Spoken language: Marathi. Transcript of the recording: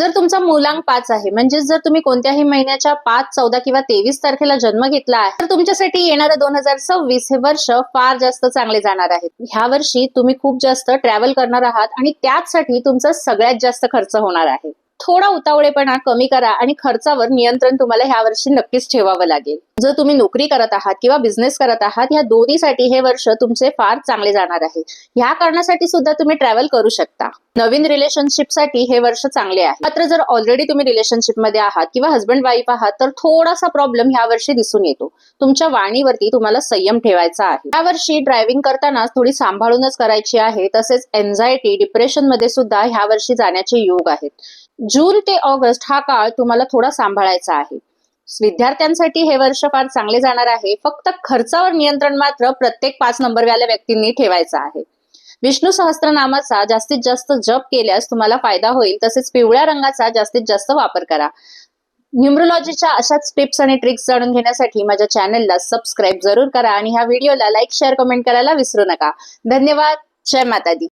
जर तुमचा मूलांक 5 आहे, म्हणजे जर तुम्ही कोणत्याही महिन्याच्या 5, 14 किंवा 23 तारखेला जन्म घेतला आहे, तर तुमच्यासाठी येणारं 2026 हे वर्ष फार जास्त चांगले जाणार आहे. ह्या वर्षी तुम्ही खूप जास्त ट्रॅव्हल करणार आहात आणि त्याचसाठी तुमचा सगळ्यात जास्त खर्च होणार आहे. थोडा उतावळेपणा कमी करा आणि खर्चावर नियंत्रण तुम्हाला ह्या वर्षी नक्कीच ठेवावं लागेल. जर तुम्ही नोकरी करत आहात किंवा बिझनेस करत आहात, ह्या दोन्हीसाठी हे वर्ष तुमचे फार चांगले जाणार आहे. ह्या कारणासाठी सुद्धा तुम्ही ट्रॅव्हल करू शकता. नवीन रिलेशनशिपसाठी हे वर्ष चांगले आहे. मात्र जर ऑलरेडी तुम्ही रिलेशनशिपमध्ये आहात किंवा हस्बंड वाईफ आहात, तर थोडासा प्रॉब्लेम ह्या वर्षी दिसून येतो. तुमच्या वाणीवरती तुम्हाला संयम ठेवायचा आहे. या वर्षी ड्रायव्हिंग करताना थोडी सांभाळूनच करायची आहे. तसेच एन्झायटी, डिप्रेशन मध्ये सुद्धा ह्या वर्षी जाण्याचे योग आहेत. जून ते ऑगस्ट हा काळ तुम्हाला थोडा सांभाळायचा आहे. विद्यार्थ्यांसाठी हे वर्ष फार चांगले जाणार आहे. फक्त खर्चावर नियंत्रण मात्र प्रत्येक 5 नंबरवाल्या व्यक्तींनी ठेवायचा आहे. विष्णू सहस्त्रनामाचा जास्तीत जास्त जप केल्यास तुम्हाला फायदा होईल. तसेच पिवळ्या रंगाचा जास्तीत जास्त वापर करा. न्यूमरोलॉजीच्या अशाच टिप्स आणि ट्रिक्स जाणून घेण्यासाठी माझ्या चॅनलला सबस्क्राईब जरूर करा आणि ह्या व्हिडिओला लाईक, शेअर, कमेंट करायला विसरू नका. धन्यवाद. जय माता दी.